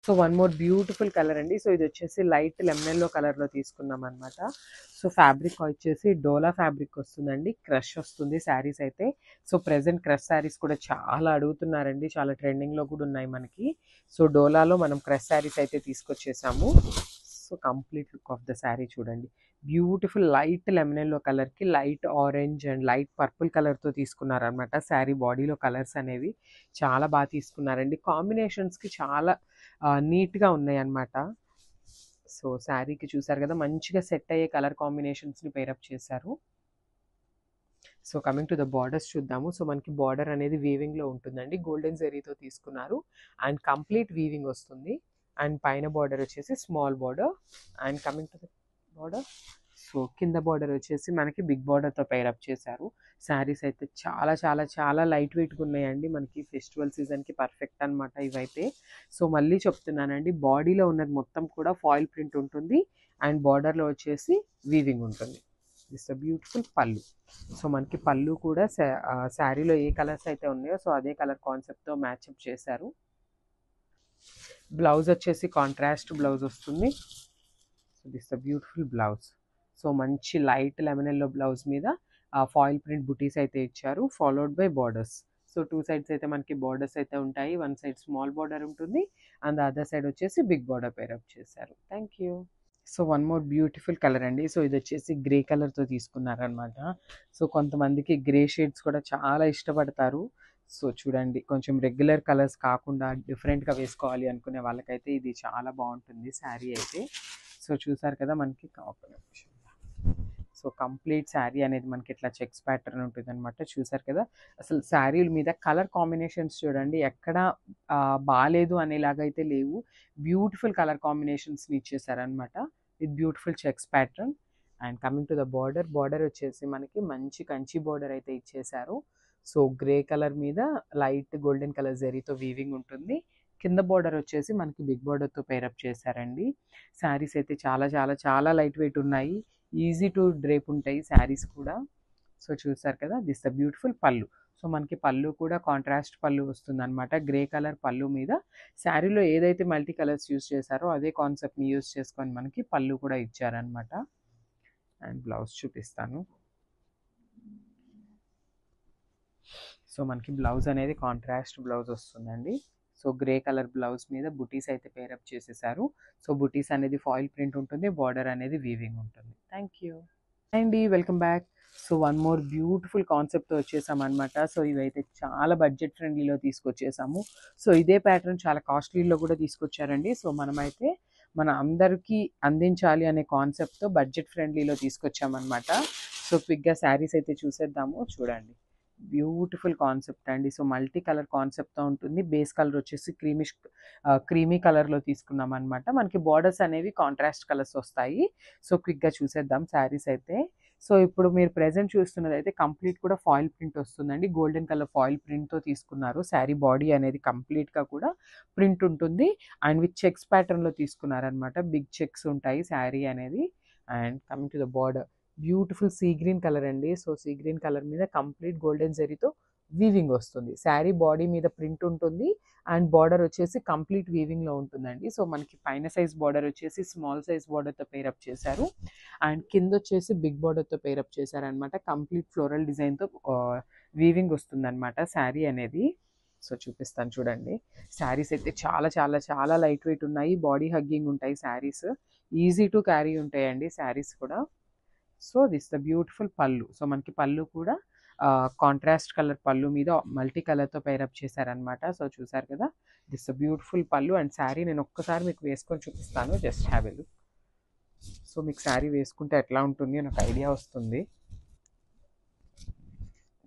So one more beautiful colour అండి. So ఇది వచ్చేసి లైట్ లెమన్ ఎల్లో కలర్లో తీసుకున్నాం అనమాట. సో ఫ్యాబ్రిక్ వచ్చేసి డోలా ఫ్యాబ్రిక్ వస్తుందండి, క్రష్ వస్తుంది శారీస్ అయితే. సో ప్రెసెంట్ క్రష్ శారీస్ కూడా చాలా అడుగుతున్నారండి, చాలా ట్రెండింగ్లో కూడా ఉన్నాయి మనకి. సో డోలాలో మనం క్రష్ శారీస్ అయితే తీసుకొచ్చేసాము. So complete look of the sari చూడండి, బ్యూటిఫుల్ లైట్ లెమన్ ఎల్లో కలర్కి light orange and light purple కలర్తో తీసుకున్నారనమాట. శారీ బాడీలో కలర్స్ అనేవి చాలా బాగా తీసుకున్నారండి, కాంబినేషన్స్కి చాలా నీట్గా ఉన్నాయి అన్నమాట. సో శారీకి చూసారు కదా, మంచిగా సెట్ అయ్యే కలర్ కాంబినేషన్స్ని పేరప్ చేశారు. So coming to the borders చూద్దాము. సో మనకి బార్డర్ అనేది వీవింగ్లో ఉంటుందండి, గోల్డెన్ జెరీతో తీసుకున్నారు అండ్ కంప్లీట్ వీవింగ్ వస్తుంది. అండ్ పైన బార్డర్ వచ్చేసి small border. And coming to the border, so కింద బార్డర్ వచ్చేసి మనకి బిగ్ బార్డర్తో పేరప్ చేశారు. శారీస్ అయితే చాలా చాలా చాలా లైట్ వెయిట్గా ఉన్నాయండి, మనకి ఫెస్టివల్ సీజన్కి పర్ఫెక్ట్ అనమాట ఇవైతే. సో మళ్ళీ చెప్తున్నానండి, బాడీలో ఉన్నది మొత్తం కూడా ఫాయిల్ ప్రింట్ ఉంటుంది అండ్ బార్డర్లో వచ్చేసి వీవింగ్ ఉంటుంది. దిస్ అ బ్యూటిఫుల్ పళ్ళు. సో మనకి పళ్ళు కూడా శారీలో ఏ కలర్స్ అయితే ఉన్నాయో సో అదే కలర్ కాన్సెప్ట్తో మ్యాచ్అప్ చేశారు. బ్లౌజ్ వచ్చేసి కాంట్రాస్ట్ బ్లౌజ్ వస్తుంది. So this a beautiful blouse. So మంచి లైట్ లెమన్ ఎల్లో బ్లౌజ్ మీద ఫాయిల్ ప్రింట్ బుటీస్ అయితే ఇచ్చారు, followed by borders. So two sides అయితే మనకి బార్డర్స్ అయితే ఉంటాయి, వన్ సైడ్ స్మాల్ బార్డర్ ఉంటుంది అండ్ అదర్ సైడ్ వచ్చేసి బిగ్ బార్డర్ పేరప్ చేశారు. Thank you. So one more beautiful colour అండి. సో ఇది వచ్చేసి గ్రే కలర్తో తీసుకున్నారనమాట. సో కొంతమందికి గ్రే షేడ్స్ కూడా చాలా ఇష్టపడతారు. సో చూడండి, కొంచెం రెగ్యులర్ కలర్స్ కాకుండా డిఫరెంట్గా వేసుకోవాలి అనుకునే వాళ్ళకైతే ఇది చాలా బాగుంటుంది శారీ అయితే. సో చూసారు కదా మనకి సో కంప్లీట్ శారీ అనేది మనకి ఇట్లా చెక్స్ ప్యాటర్న్ ఉంటుంది అనమాట. చూసారు కదా, అసలు శారీల మీద కలర్ కాంబినేషన్స్ చూడండి, ఎక్కడ బాగాలేదు అనేలాగైతే లేవు, బ్యూటిఫుల్ కలర్ కాంబినేషన్స్ని ఇచ్చేసారనమాట with beautiful checks pattern. And coming to the border, border వచ్చేసి మనకి మంచి కంచి బార్డర్ అయితే ఇచ్చేసారు. సో గ్రే కలర్ మీద లైట్ గోల్డెన్ కలర్ జరీతో వీవింగ్ ఉంటుంది. కింద బార్డర్ వచ్చేసి మనకి బిగ్ బార్డర్తో పేరప్ చేశారండి. శారీస్ అయితే చాలా చాలా చాలా లైట్ వెయిట్ ఉన్నాయి, ఈజీ టు డ్రేప్ ఉంటాయి శారీస్ కూడా. సో చూసారు కదా, దిస్ ద బ్యూటిఫుల్ పళ్ళు. సో మనకి పళ్ళు కూడా కాంట్రాస్ట్ పళ్ళు వస్తుంది అనమాట, గ్రే కలర్ పళ్ళు మీద శారీలో ఏదైతే మల్టీ కలర్స్ యూస్ చేశారో అదే కాన్సెప్ట్ని యూస్ చేసుకొని మనకి పళ్ళు కూడా ఇచ్చారనమాట. అండ్ బ్లౌజ్ చూపిస్తాను. సో మనకి బ్లౌజ్ అనేది కాంట్రాస్ట్ బ్లౌజ్ వస్తుందండి. సో గ్రే కలర్ బ్లౌజ్ మీద బుటీస్ అయితే పేరప్ చేసేసారు. సో బుటీస్ అనేది ఫాయిల్ ప్రింట్ ఉంటుంది, బార్డర్ అనేది వీవింగ్ ఉంటుంది. థ్యాంక్ యూ అండి, welcome back. So one more beautiful కాన్సెప్ట్తో వచ్చేసాం అనమాట. సో ఇవైతే చాలా బడ్జెట్ ఫ్రెండ్లీలో తీసుకొచ్చేసాము. సో ఇదే ప్యాటర్న్ చాలా కాస్ట్లీలో కూడా తీసుకొచ్చారండి. సో మనమైతే మన అందరికీ అందించాలి అనే కాన్సెప్ట్తో బడ్జెట్ ఫ్రెండ్లీలో తీసుకొచ్చామన్నమాట. సో క్విక్గా శారీస్ అయితే చూసేద్దాము. చూడండి, బ్యూటిఫుల్ కాన్సెప్ట్ అండి. సో మల్టీ కలర్ కాన్సెప్ట్తో ఉంటుంది, బేస్ కలర్ వచ్చేసి క్రీమీ కలర్లో తీసుకున్నాం అనమాట. మనకి బార్డర్స్ అనేవి కాంట్రాస్ట్ కలర్స్ వస్తాయి. సో క్విక్గా చూసేద్దాం శారీస్ అయితే. సో ఇప్పుడు మీరు ప్రెజెంట్ చూస్తున్నది అయితే కంప్లీట్ కూడా ఫాయిల్ ప్రింట్ వస్తుందండి, గోల్డెన్ కలర్ ఫాయిల్ ప్రింట్తో తీసుకున్నారు. శారీ బాడీ అనేది కంప్లీట్గా కూడా ప్రింట్ ఉంటుంది అండ్ విత్ చెక్స్ ప్యాటర్న్లో తీసుకున్నారనమాట, బిగ్ చెక్స్ ఉంటాయి శారీ అనేది. And coming to the border, beautiful sea green colour అండి. సో సీ గ్రీన్ కలర్ మీద కంప్లీట్ గోల్డెన్ జరీతో వీవింగ్ వస్తుంది, శారీ బాడీ మీద ప్రింట్ ఉంటుంది అండ్ బార్డర్ వచ్చేసి కంప్లీట్ వీవింగ్లో ఉంటుందండి. సో మనకి పైన సైజ్ బార్డర్ వచ్చేసి స్మాల్ సైజ్ బార్డర్తో పేరప్ చేశారు అండ్ కింద వచ్చేసి బిగ్ బార్డర్తో పేరప్ చేశారనమాట. కంప్లీట్ ఫ్లోరల్ డిజైన్తో వీవింగ్ వస్తుందన్నమాట శారీ అనేది. సో చూపిస్తాను చూడండి, శారీస్ అయితే చాలా చాలా చాలా లైట్ వెయిట్ ఉన్నాయి, బాడీ హగ్గింగ్ ఉంటాయి శారీస్, ఈజీ టు క్యారీ ఉంటాయండి శారీస్ కూడా. సో దిస్ ద బ్యూటిఫుల్ పళ్ళు. సో మనకి పళ్ళు కూడా కాంట్రాస్ట్ కలర్ పళ్ళు మీద మల్టీ కలర్తో పేరప్ చేశారనమాట. సో చూసారు కదా, దిస్ ద బ్యూటిఫుల్ పళ్ళు అండ్ శారీ నేను ఒక్కసారి మీకు వేసుకొని చూపిస్తాను, just have a look. So మీకు శారీ వేసుకుంటే ఎట్లా ఉంటుంది నాకు ఐడియా వస్తుంది.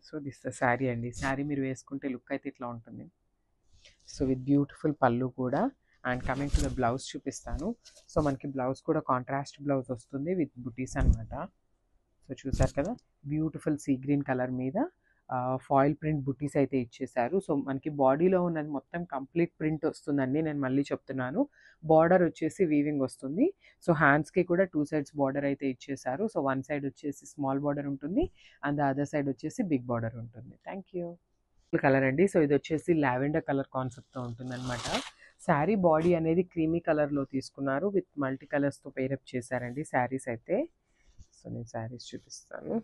సో దిస్ ద శారీ అండి, శారీ మీరు వేసుకుంటే లుక్ అయితే ఇట్లా ఉంటుంది. సో విత్ బ్యూటిఫుల్ పళ్ళు కూడా. And coming to the blouse చూపిస్తాను. సో మనకి బ్లౌజ్ కూడా కాంట్రాస్ట్ బ్లౌజ్ వస్తుంది విత్ బుటీస్ అనమాట. సో చూసారు కదా, బ్యూటిఫుల్ సీ గ్రీన్ కలర్ మీద ఫాయిల్ ప్రింట్ బుటీస్ అయితే ఇచ్చేసారు. సో మనకి బాడీలో ఉన్నది మొత్తం కంప్లీట్ ప్రింట్ వస్తుందండి, నేను మళ్ళీ చెప్తున్నాను. బార్డర్ వచ్చేసి వీవింగ్ వస్తుంది. సో హ్యాండ్స్కి కూడా టూ సైడ్స్ బార్డర్ అయితే ఇచ్చేసారు. సో వన్ సైడ్ వచ్చేసి స్మాల్ బార్డర్ ఉంటుంది అండ్ ద అదర్ సైడ్ వచ్చేసి బిగ్ బార్డర్ ఉంటుంది. Thank you. కలర్ అండి. సో ఇది వచ్చేసి లావెండర్ కలర్ కాన్సెప్ట్తో ఉంటుంది అనమాట. శారీ బాడీ అనేది క్రీమీ కలర్లో తీసుకున్నారు, విత్ మల్టీ కలర్స్తో పేరప్ చేశారండి శారీస్ అయితే. సో నేను శారీస్ చూపిస్తాను.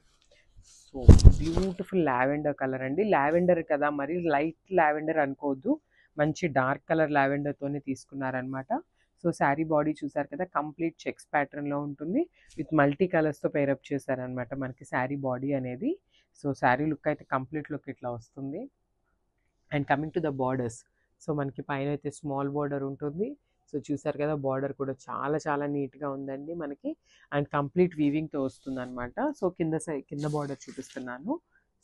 సో బ్యూటిఫుల్ లావెండర్ కలర్ అండి. లావెండర్ కదా, మరి లైట్ లావెండర్ అనుకోవద్దు, మంచి డార్క్ కలర్ లావెండర్తోనే తీసుకున్నారనమాట. సో శారీ బాడీ చూసారు కదా, కంప్లీట్ చెక్స్ ప్యాటర్న్లో ఉంటుంది, విత్ మల్టీ కలర్స్తో పేరప్ చేశారనమాట మనకి శారీ బాడీ అనేది. సో శారీ లుక్ అయితే కంప్లీట్ లుక్ ఇట్లా వస్తుంది. And coming to the borders, so మనకి పైన అయితే స్మాల్ బార్డర్ ఉంటుంది. సో చూసారు కదా, బార్డర్ కూడా చాలా చాలా నీట్గా ఉందండి మనకి, అండ్ కంప్లీట్ వీవింగ్తో వస్తుంది అనమాట. సో కింద బార్డర్ చూపిస్తున్నాను.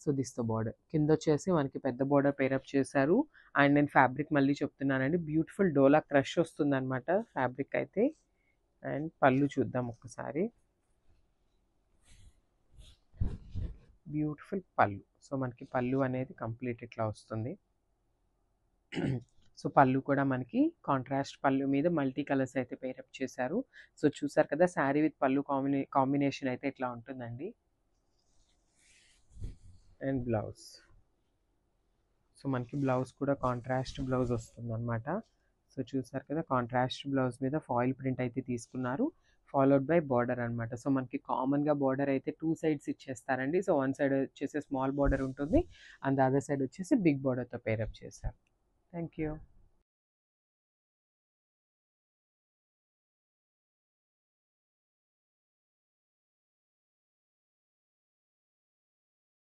సో దిస్ ద బార్డర్ కింద వచ్చేసి మనకి పెద్ద బార్డర్ పేరప్ చేశారు. అండ్ నేను ఫ్యాబ్రిక్ మళ్ళీ చెప్తున్నానండి, బ్యూటిఫుల్ డోలా క్రష్ వస్తుంది అనమాట ఫ్యాబ్రిక్ అయితే. అండ్ పళ్ళు చూద్దాం ఒక్కసారి. బ్యూటిఫుల్ పళ్ళు. సో మనకి పళ్ళు అనేది కంప్లీట్ ఇట్లా వస్తుంది. సో పళ్ళు కూడా మనకి కాంట్రాస్ట్ పళ్ళు మీద మల్టీ కలర్స్ అయితే పేరప్ చేశారు. సో చూసారు కదా, శారీ విత్ పళ్ళు కాంబినేషన్ అయితే ఇట్లా ఉంటుందండి. అండ్ బ్లౌజ్, సో మనకి బ్లౌజ్ కూడా కాంట్రాస్ట్ బ్లౌజ్ వస్తుంది అనమాట. సో చూసారు కదా, కాంట్రాస్ట్ బ్లౌజ్ మీద ఫాయిల్ ప్రింట్ అయితే తీసుకున్నారు, ఫాలోడ్ బై బార్డర్ అనమాట. సో మనకి కామన్గా బార్డర్ అయితే 2 సైడ్స్ ఇచ్చేస్తారండి. సో వన్ సైడ్ వచ్చేసి స్మాల్ బార్డర్ ఉంటుంది, అండ్ ద అదర్ సైడ్ వచ్చేసి బిగ్ బార్డర్తో పేరప్ చేశారు. Thank you.